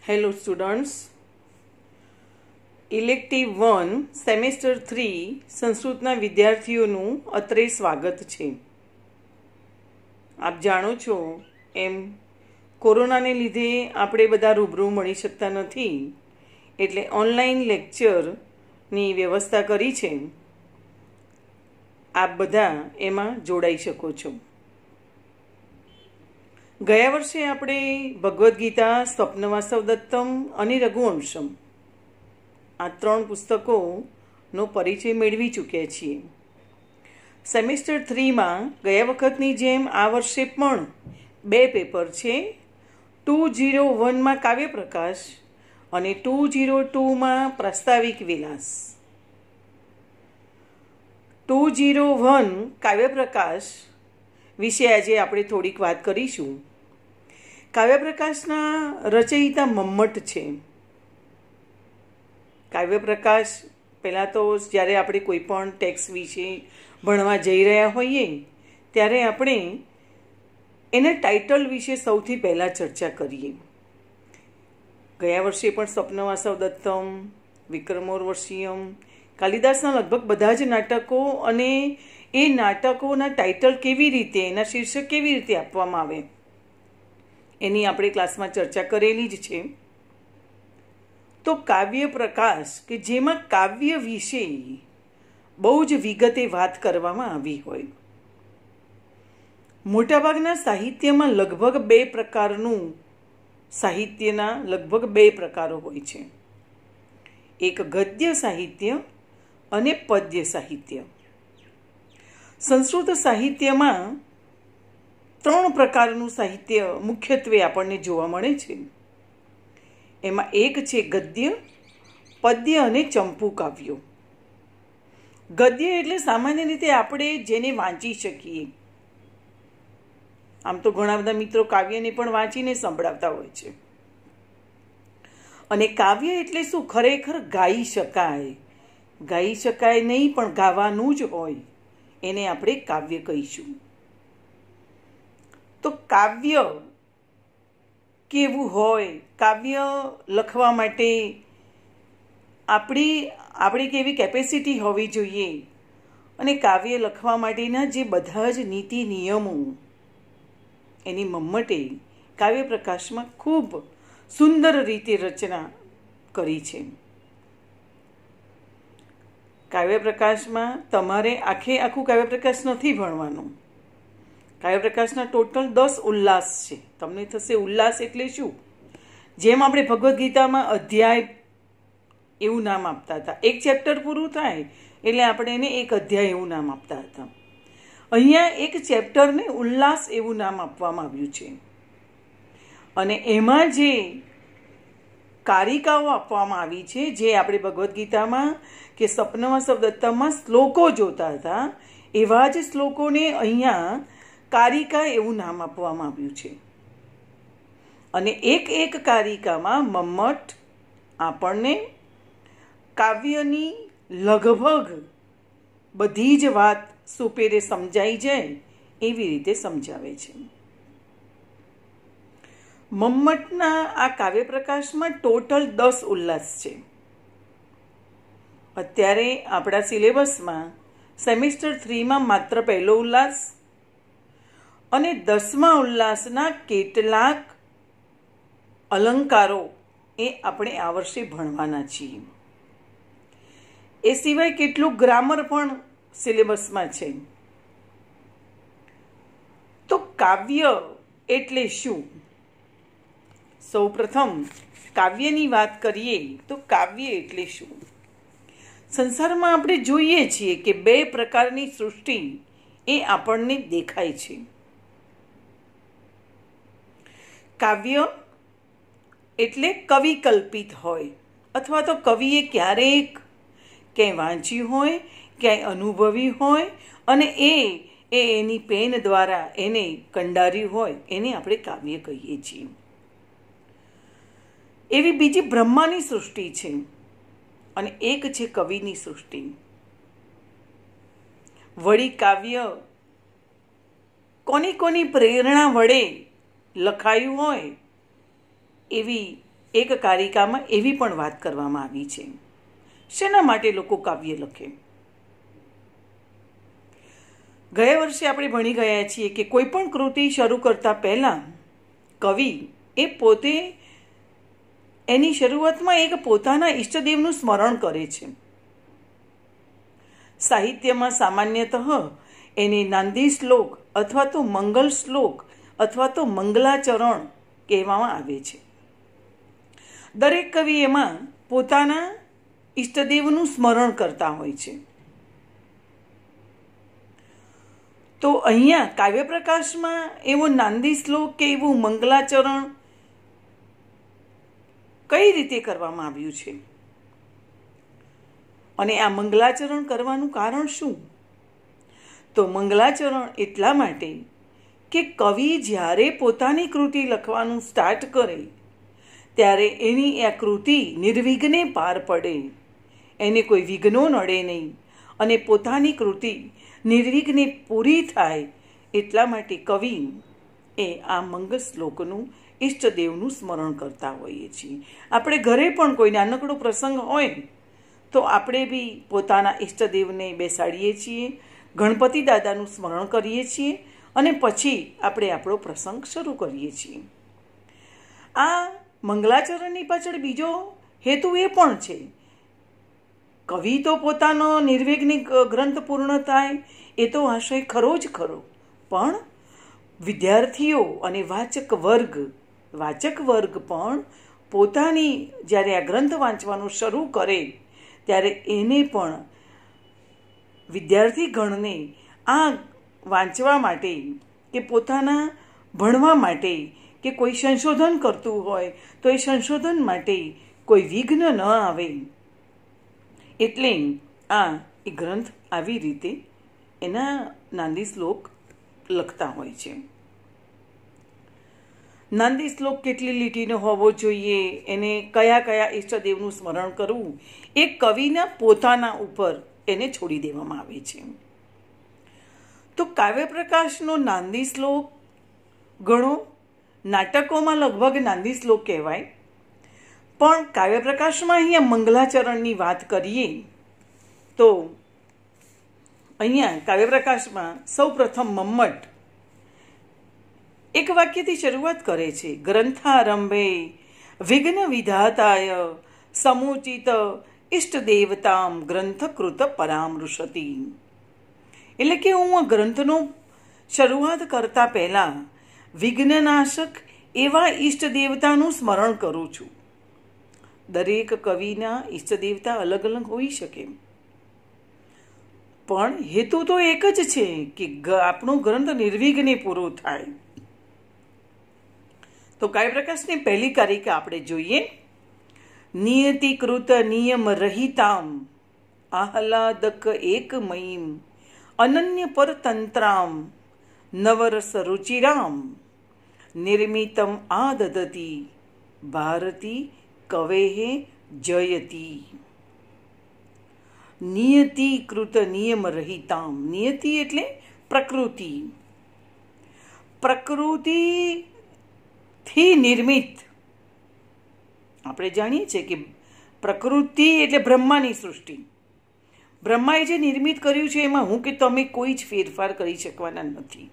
Hello students, elective 1 semester 3 સંસ્કૃતના વિદ્યાર્થીઓનું અત્રે સ્વાગત છે. આપ જાણો છો એમ કોરોનાને લીધે આપણે બધા રૂબરૂ મળી શકતા નથી, એટલે ઓનલાઈન લેક્ચરની વ્યવસ્થા કરી છે. આપ બધા એમાં જોડાઈ શકો છો. ગયા વર્ષે આપણે ભગવદ્ ગીતા, સ્વપ્નવાસવદત્તમ અને રઘુવંશમ આ 3 પુસ્તકોનો પરિચય મેળવી ચૂક્યા છીએ. સેમેસ્ટર 3માં ગયા વખતની જેમ આ વર્ષે પણ 2 પેપર છે. 201માં કાવ્યપ્રકાશ અને 202માં પ્રાસ્તાવિક વિલાસ. 201 કાવ્યપ્રકાશ વિશે આજે આપણે થોડીક વાત કરીશું. કાવ્યપ્રકાશના રચયિતા મમ્મટ છે. કાવ્યપ્રકાશ પહેલાં તો જ્યારે આપણે કોઈ પણ ટેક્સ્ટ વિશે ભણવા જઈ રહ્યા હોઈએ ત્યારે આપણે એના ટાઇટલ વિશે સૌથી પહેલાં ચર્ચા કરીએ. ગયા વર્ષે પણ સ્વપ્નવાસવદત્તમ, વિક્રમોર્વશીયમ, કાલિદાસના લગભગ બધા જ નાટકો અને એ નાટકોના ટાઇટલ કેવી રીતે, એના શીર્ષક કેવી રીતે આપવામાં આવે એની આપણે ક્લાસમાં ચર્ચા કરેલી જ છે. તો કાવ્ય પ્રકાશ કે જેમાં કાવ્ય વિશે બહુ જ વિગતે વાત કરવામાં આવી હોય. મોટાભાગના સાહિત્યમાં લગભગ 2 પ્રકારનું સાહિત્યના લગભગ 2 પ્રકારો હોય છે. એક ગદ્ય સાહિત્ય અને પદ્ય સાહિત્ય. સંસ્કૃત સાહિત્યમાં 3 પ્રકારનું સાહિત્ય મુખ્યત્વે આપણને જોવા મળે છે. એમાં એક છે ગદ્ય, પદ્ય અને ચંપુ કાવ્યો. ગદ્ય એટલે સામાન્ય રીતે આપણે જેને વાંચી શકીએ. આમ તો ઘણા બધા મિત્રો કાવ્યને પણ વાંચીને સંભળાવતા હોય છે. અને કાવ્ય એટલે શું? ખરેખર ગાઈ શકાય. ગાઈ શકાય નહીં પણ ગાવાનું જ હોય એને આપણે કાવ્ય કહીશું. તો કાવ્ય કેવું હોય? કાવ્ય લખવા માટે આપણી કેવી કેપેસિટી હોવી જોઈએ? અને કાવ્ય લખવા માટેના જે બધા જ નીતિ નિયમો એની મમ્મટે કાવ્ય પ્રકાશમાં ખૂબ સુંદર રીતે રચના કરી છે. કાવ્યપ્રકાશમાં તમારે આખું કાવ્યપ્રકાશ નથી ભણવાનું. કાવ્યપ્રકાશના ટોટલ 10 ઉલ્લાસ છે. તમને થશે ઉલ્લાસ એટલે શું? જેમ આપણે ભગવદ્ ગીતામાં અધ્યાય એવું નામ આપતા હતા. એક ચેપ્ટર પૂરું થાય એટલે આપણે એને એક અધ્યાય એવું નામ આપતા હતા. અહીંયા એક ચેપ્ટરને ઉલ્લાસ એવું નામ આપવામાં આવ્યું છે. અને એમાં જે કારિકાઓ આપવામાં આવી છે, જે આપણે ભગવદ્ ગીતામાં કે સ્વપ્નવાસવદત્તમમાં શ્લોકો જોતા હતા, એવા જ શ્લોકોને અહીંયા કારિકા એવું નામ આપવામાં આવ્યું છે. અને એક કારિકામાં મમ્મટ આપણને કાવ્યની લગભગ બધી જ વાત સુપેરે સમજાઈ જાય એવી રીતે સમજાવે છે. મમ્મટના આ કાવ્યપ્રકાશમાં ટોટલ 10 ઉલ્લાસ છે. અત્યારે આપણા સિલેબસમાં સેમેસ્ટર 3માં માત્ર પહેલો ઉલ્લાસ અને 10મા ઉલ્લાસના કેટલાક અલંકારો એ આપણે આ વર્ષે ભણવાના છીએ. એ સિવાય કેટલું ગ્રામર પણ સિલેબસમાં છે. તો કાવ્ય એટલે શું? સૌપ્રથમ કાવ્યની વાત કરીએ તો કાવ્ય એટલે શું? સંસારમાં આપણે જોઈએ છીએ કે 2 પ્રકારની સૃષ્ટિ એ આપણને દેખાય છે. કાવ્ય એટલે કવિ કલ્પિત હોય, અથવા તો કવિએ ક્યારેક ક્યાંય વાંચ્યું હોય, ક્યાંય અનુભવી હોય અને એની પેન દ્વારા એને કંડાર્યું હોય, એને આપણે કાવ્ય કહીએ છીએ. એવી બીજી બ્રહ્માની સૃષ્ટિ છે અને એક છે કવિની સૃષ્ટિ. વળી કાવ્ય કોની પ્રેરણા વડે લખાયું હોય એવી એક કારિકામાં એવી પણ વાત કરવામાં આવી છે. શેના માટે લોકો કાવ્ય લખે? ગયા વર્ષે આપણે ભણી ગયા છીએ કે કોઈ પણ કૃતિ શરૂ કરતા પહેલા કવિ એ પોતે એની શરૂઆતમાં એક પોતાના ઈષ્ટદેવનું સ્મરણ કરે છે. સાહિત્યમાં સામાન્યતઃ એને નાંદી શ્લોક અથવા તો મંગલ શ્લોક અથવા તો મંગલાચરણ કહેવામાં આવે છે. દરેક કવિ એમાં પોતાના ઈષ્ટદેવનું સ્મરણ કરતા હોય છે. તો અહીંયા કાવ્યપ્રકાશમાં એવો નાંદી શ્લોક કે એવું મંગલાચરણ કઈ રીતે કરવામાં આવ્યું છે? અને આ મંગલાચરણ કરવાનું કારણ શું? તો મંગલાચરણ એટલા માટે કે કવિ જ્યારે પોતાની કૃતિ લખવાનું સ્ટાર્ટ કરે ત્યારે એની આ કૃતિ નિર્વિઘ્ને પાર પડે, એને કોઈ વિઘ્નો નડે નહીં અને પોતાની કૃતિ નિર્વિઘ્ને પૂરી થાય એટલા માટે કવિ એ આ મંગલ શ્લોકનું ઈષ્ટદેવનું સ્મરણ કરતા હોઈએ છીએ. આપણે ઘરે પણ કોઈ નાનકડો પ્રસંગ હોય તો આપણે બી પોતાના ઈષ્ટદેવને બેસાડીએ છીએ, ગણપતિ દાદાનું સ્મરણ કરીએ છીએ અને પછી આપણે આપણો પ્રસંગ શરૂ કરીએ છીએ. આ મંગલાચરણની પાછળ બીજો હેતુ એ પણ છે. કવિ તો પોતાનો નિર્વિઘ્ને ગ્રંથ પૂર્ણ થાય એ તો આશય ખરો જ ખરો, પણ વિદ્યાર્થીઓ અને વાચક વર્ગ પણ પોતાની જ્યારે આ ગ્રંથ વાંચવાનું શરૂ કરે ત્યારે એને પણ વિદ્યાર્થી ગણને આ વાંચવા માટે કે પોતાના ભણવા માટે કે કોઈ સંશોધન કરતું હોય તો એ સંશોધન માટે કોઈ વિઘ્ન ન આવે એટલે આ એ ગ્રંથ આવી રીતે એના નાંદી શ્લોક લખતા હોય છે. નાંદી શ્લોક કેટલી લીટીનો હોવો જોઈએ, એને કયા કયા ઈષ્ટદેવનું સ્મરણ કરવું, એ કવિના પોતાના ઉપર એને છોડી દેવામાં આવે છે. તો કાવ્યપ્રકાશનો નાંદી શ્લોક ઘણો નાટકોમાં લગભગ નાંદી શ્લોક કહેવાય, પણ કાવ્યપ્રકાશમાં અહીંયા મંગલાચરણની વાત કરીએ તો અહીંયા કાવ્યપ્રકાશમાં સૌ પ્રથમ મમ્મટ એક વાક્યથી શરૂઆત કરે છે. ગ્રંથારંભે વિઘ્ન વિધાતાય સમુચિત ઇષ્ટદેવતામ ગ્રંથકૃત પરામૃશતિ. એટલે કે હું આ ગ્રંથનો શરૂઆત કરતા પહેલા વિઘ્નનાશક એવા ઈષ્ટદેવતાનું સ્મરણ કરું છું. દરેક કવિના ઈષ્ટદેવતા અલગ અલગ હોઈ શકે, પણ હેતુ તો એક જ છે કે આપણો ગ્રંથ નિર્વિઘ્ને પૂરો થાય. તો કાવ્યપ્રકાશની પહેલી કારિકા આપણે જોઈએ. નિયતિકૃત નિયમ રહિતામ આહલાદક એકમયીમ અનન્ય પરતંત્રામ નવરસ રુચિરામ નિર્મિતમ આદદતિ ભારતી કવેહે જયતી. નિયતિકૃત નિયમ રહિતામ. નિયતિ એટલે પ્રકૃતિ. પ્રકૃતિથી નિર્મિત. આપણે જાણીએ છીએ કે પ્રકૃતિ એટલે બ્રહ્માની સૃષ્ટિ. બ્રહ્માએ જે નિર્મિત કર્યું છે એમાં હું કે તમે કોઈ જ ફેરફાર કરી શકવાના નથી.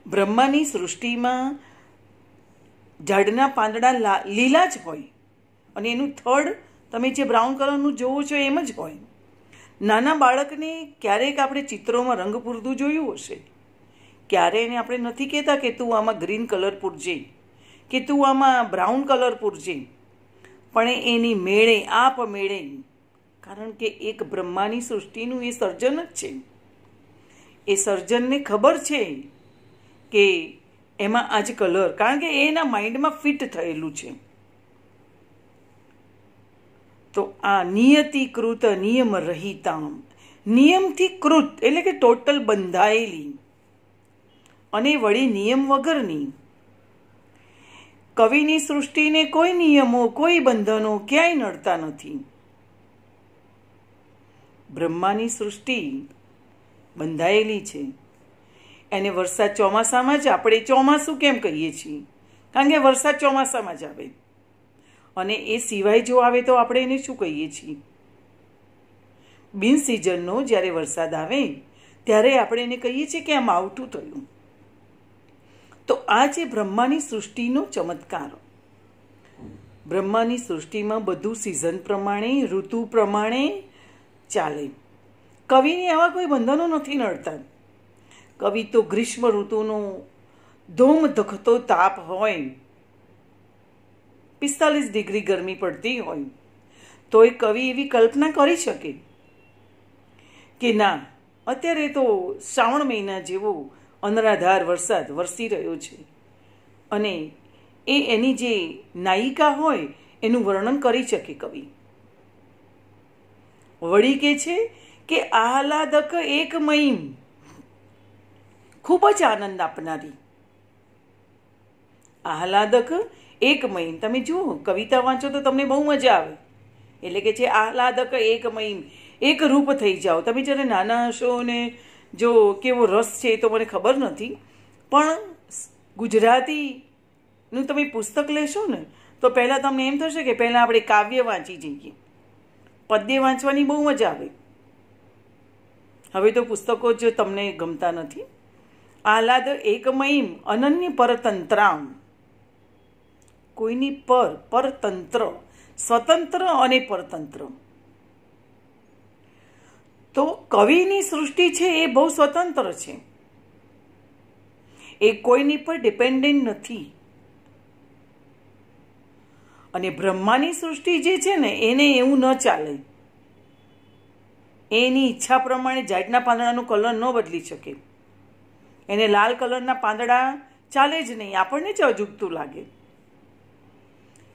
બ્રહ્માની સૃષ્ટિમાં ઝાડના પાંદડા લીલા જ હોય અને એનું થડ તમે જે બ્રાઉન કલરનું જોવો છો એમ જ હોય. નાના બાળકને ક્યારેક આપણે ચિત્રોમાં રંગ પૂરતું જોયું હશે, ક્યારે એને આપણે નથી કહેતા કે તું આમાં ગ્રીન કલર પૂરજે કે તું આમાં બ્રાઉન કલર પૂરજે, પણ એની મેળે આપમેળે, કારણ કે એક બ્રહ્માની સૃષ્ટિનું એ સર્જન જ છે. એ સર્જનને ખબર છે કે એમાં આજ કલર, કારણ કે એના માઇન્ડમાં ફિટ થયેલું છે. તો આ નિયતિકૃત નિયમ રહિતામ, નિયમથી કૃત એટલે કે ટોટલ બંધાયેલી અને વળી નિયમ વગરની. કવિની સૃષ્ટિને કોઈ નિયમો કોઈ બંધનો ક્યાંય નડતા નથી. બ્રહ્માની સૃષ્ટિ બંધાયેલી છે. એને વરસાદ ચોમાસામાં જ આપણે ચોમાસું કેમ કહીએ છીએ? કારણ કે વરસાદ ચોમાસામાં જ આવે, અને એ સિવાય જો આવે તો આપણે એને શું કહીએ છીએ? બિન સિઝનનો જ્યારે વરસાદ આવે ત્યારે આપણે એને કહીએ છીએ કે આ માવઠું થયું. તો આ છે બ્રહ્માની સૃષ્ટિનો ચમત્કાર. બ્રહ્માની સૃષ્ટિમાં બધું સિઝન પ્રમાણે, ઋતુ પ્રમાણે ચાલે. કવિને આવા કોઈ બંધનો નથી નડતા. કવિ તો ગ્રીષ્મ ઋતુનો ધોમ ધખતો તાપ હોય, 45 ડિગ્રી ગરમી પડતી હોય, તો એ કવિ એવી કલ્પના કરી શકે કે ના, અત્યારે તો શ્રાવણ મહિના જેવો અનરાધાર વરસાદ વરસી રહ્યો છે, અને એ એની જે નાયિકા હોય એનું વર્ણન કરી શકે કવિ. વળી કે છે કે આહલાદક એક મહિમ, ખૂબ જ આનંદ આપનારી. આહલાદક એક મહિમ, તમે જુઓ કવિતા વાંચો તો તમને બહુ મજા આવે. એટલે કે છે આહલાદક એક મહિમ, એક રૂપ થઈ જાઓ. તમે જ્યારે નાના હશો ને, જો કેવો રસ છે એ તો મને ખબર નથી, પણ ગુજરાતીનું તમે પુસ્તક લેશો ને તો પહેલાં તમને એમ થશે કે પહેલાં આપણે કાવ્ય વાંચી જઈએ. પદ્ય વાંચવાની બહુ મજા આવે. હવે તો પુસ્તકો જ તમને ગમતા નથી. આહલાદ એક મહિમ અનન્ય પરતંત્રામ, કોઈની પરતંત્ર, સ્વતંત્ર અને પરતંત્ર. તો કવિની સૃષ્ટિ છે એ બહુ સ્વતંત્ર છે, એ કોઈની પર ડિપેન્ડન્ટ નથી. અને બ્રહ્માની સૃષ્ટિ જે છે ને એને એવું ન ચાલે. એની ઈચ્છા પ્રમાણે ઝાડના પાંદડાનો કલર ન બદલી શકે. એને લાલ કલરના પાંદડા ચાલે જ નહીં, આપણને જ અજુગતું લાગે.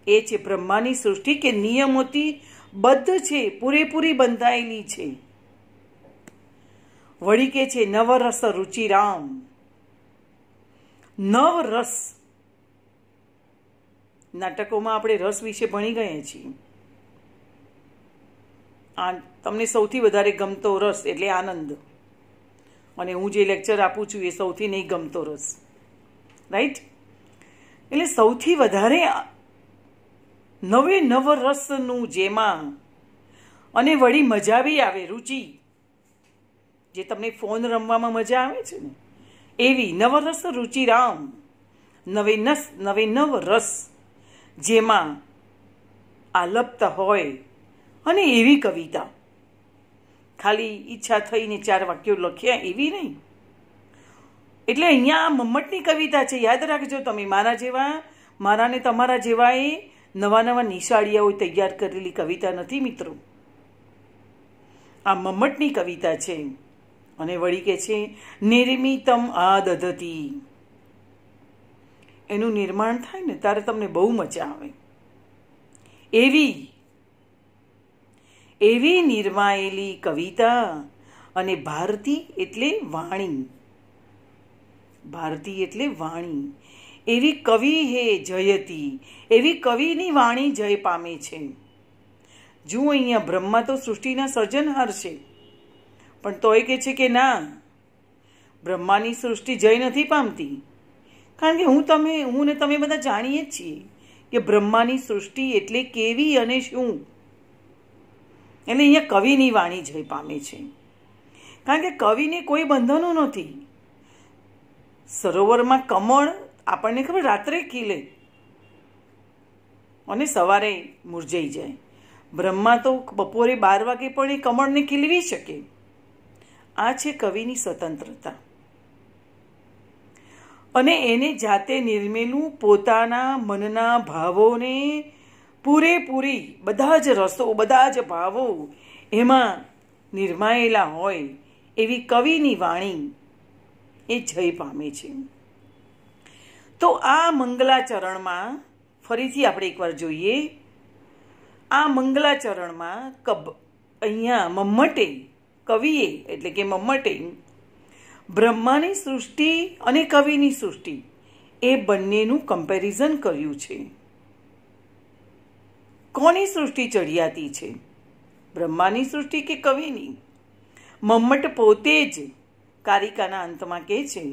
એ છે બ્રહ્માની સૃષ્ટિ કે નિયમોથી બદ્ધ છે, પૂરેપૂરી બંધાયેલી છે. વળી કે છે નવરસ રુચિરામ. નવરસ, નાટકોમાં આપણે રસ વિશે ભણી ગયા છીએ. આ તમને સૌથી વધારે ગમતો રસ એટલે આનંદ, અને હું જે લેક્ચર આપું છું એ સૌથી નહીં ગમતો રસ, રાઈટ? એટલે સૌથી વધારે નવે નવ રસનું જેમાં, અને વળી મજા બી આવે, રુચિ, જે તમને ફોન રમવામાં મજા આવે છે ને એવી. નવરસ રુચિરામ, નવે નવ રસ જેમાં આલપ્ત હોય, અને એવી કવિતા. ખાલી ઈચ્છા થઈને 4 વાક્યો લખ્યા એવી નહીં. એટલે અહીંયા મમ્મટની કવિતા છે, યાદ રાખજો તમે. મારા ને તમારા જેવા એ નવા નવા નિશાળિયાઓ તૈયાર કરેલી કવિતા નથી મિત્રો. આ મમ્મટની કવિતા છે. અને વળી કે છે નિર્મિતમ આદધતી, એનું નિર્માણ થાય ને ત્યારે તમને બહુ મજા આવે. એવી નિર્માયેલી કવિતા. અને ભારતી એટલે વાણી, ભારતી એટલે વાણી. એવી કવિ હે જયતી, એવી કવિની વાણી જય પામે છે. જુઓ અહીંયા બ્રહ્મા તો સૃષ્ટિના સર્જનહાર છે, પણ તોય કે છે કે ના, બ્રહ્માની સૃષ્ટિ જય નથી પામતી. કારણ કે હું ને તમે બધા જાણીએ જ છીએ કે બ્રહ્માની સૃષ્ટિ એટલે કેવી અને શું. એટલે અહીંયા કવિની વાણી જય પામે છે, કારણ કે કવિને કોઈ બંધનો નથી. સરોવરમાં કમળ આપણને ખબર રાત્રે ખીલે અને સવારે મુરઝાઈ જાય. બ્રહ્મા તો બપોરે 12 વાગે પણ એ કમળને ખીલવી શકે. આ છે કવિની સ્વતંત્રતા. અને એને જાતે નિર્મેલું પોતાના મનના ભાવોને પૂરેપૂરી, બધા જ રસો, બધા જ ભાવો એમાં નિર્માયેલા હોય એવી કવિની વાણી એ જય પામે છે. તો આ મંગલાચરણમાં ફરીથી આપણે એકવાર જોઈએ. આ મંગલાચરણમાં અહીંયા મમ્મટે, કવિએ એટલે કે મમ્મટે બ્રહ્માની સૃષ્ટિ અને કવિની સૃષ્ટિ એ બંનેનું કમ્પેરિઝન કર્યું છે. કોની સૃષ્ટિ ચડિયાતી છે, બ્રહ્માની સૃષ્ટિ કે કવિની? મમ્મટ પોતે જ કારિકાના અંતમાં કહે છે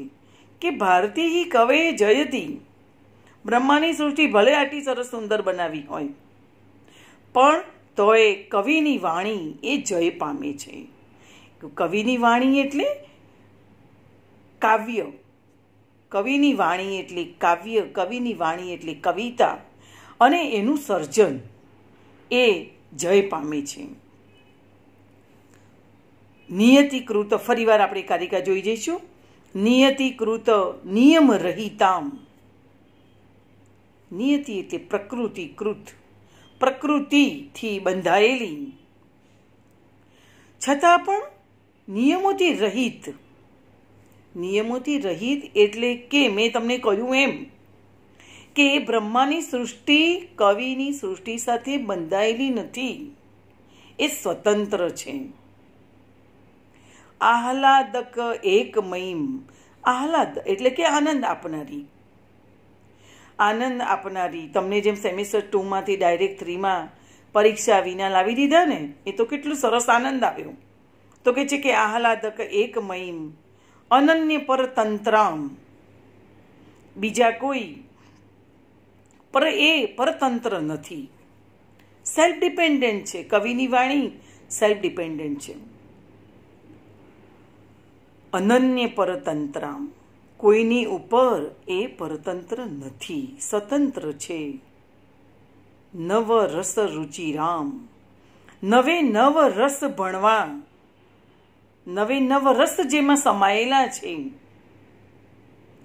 કે ભારતી કવે જયતી, બ્રહ્માની સૃષ્ટિ ભલે આટલી સરસ સુંદર બનાવી હોય, પણ તોય કવિની વાણી એ જય પામે છે. કવિની વાણી એટલે કાવ્ય, કવિની વાણી એટલે કાવ્ય, કવિની વાણી એટલે કવિતા, અને એનું સર્જન એ જય પામે છે. નિયતિકૃત, ફરીવાર આપણે કારિકા જોઈ જઈશું. નિયતિકૃત નિયમ રહિતામ. નિયતિ એટલે પ્રકૃતિકૃત, પ્રકૃતિથી બંધાયેલી, છતાં પણ નિયમોથી રહિત. નિયમોથી રહિત એટલે કે મેં તમને કહ્યું એમ કે બ્રહ્માની સૃષ્ટિ કવિની સૃષ્ટિ સાથે બંધાયેલી નથી, એ સ્વતંત્ર છે. આહલાદક એકમયીમ. આહલાદ એટલે કે આનંદ આપનારી, આનંદ આપનારી. તમને જેમ સેમિસ્ટર 2માંથી ડાયરેક્ટ 3માં પરીક્ષા વિના લાવી દીધા ને, એ તો કેટલું સરસ આનંદ આવ્યો. તો કે છે કે આહલાદક એકમયીમ અનન્ય પરતંત્રામ. બીજા કોઈ પર એ પરતંત્ર નથી, સેલ્ફ ડિપેન્ડન્ટ છે. કવિની વાણી સેલ્ફ ડિપેન્ડન્ટ છે. અનન્ય પરતંત્રામ, કોઈની ઉપર એ પરતંત્ર નથી, સ્વતંત્ર છે. નવ રસ રુચિરામ. નવે નવ રસ ભણવા, નવે નવ રસ જેમાં સમાયેલા છે,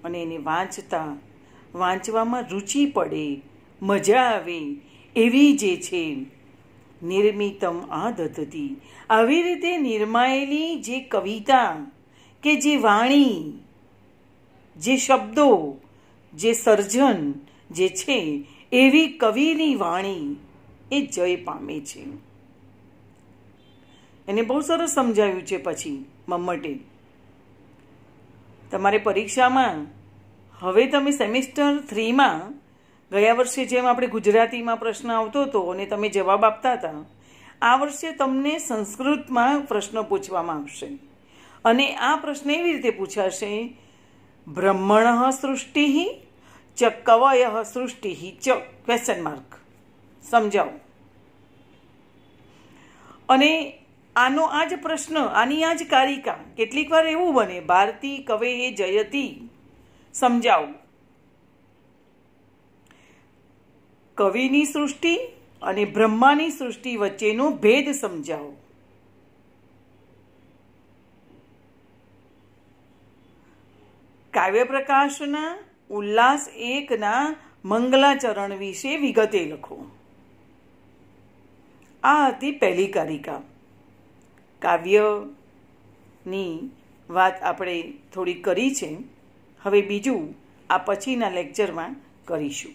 અને એને વાંચવામાં રુચિ પડે, મજા આવે એવી જે છે. નિર્મિતમ આદધતી. આવી રીતે નિર્માયેલી જે કવિતા કે જે વાણી, જે શબ્દો, જે સર્જન જે છે, એવી કવિની વાણી એ જય પામે છે. એને બહુ સરસ સમજાવ્યું છે. પછી મમ્મટે તમારે પરીક્ષામાં, હવે તમે સેમિસ્ટર 3માં ગયા વર્ષે જેમ આપણે ગુજરાતીમાં પ્રશ્ન આવતો હતો અને તમે જવાબ આપતા હતા, આ વર્ષે તમને સંસ્કૃતમાં પ્રશ્ન પૂછવામાં આવશે. અને આ પ્રશ્ન એવી રીતે પૂછાશે: બ્રહ્મણ સૃષ્ટિ ચ કવય સૃષ્ટિ ચ ક્વેશ્ચન માર્ક. સમજાવો. અને આનો આ જ પ્રશ્ન, આની આ જ કારિકા કેટલીક વાર એવું બને, ભારતી કવે એ જયતી. સમજાવો. કવિની સૃષ્ટિ અને બ્રહ્માની સૃષ્ટિ વચ્ચેનો ભેદ સમજાવો. કાવ્ય પ્રકાશના ઉલ્લાસ 1ના મંગલાચરણ વિશે વિગતે લખો. આ હતી પહેલી કારિકા. કાવ્યની વાત આપણે થોડી કરી છે. હવે બીજું આ પછીના લેક્ચરમાં કરીશું.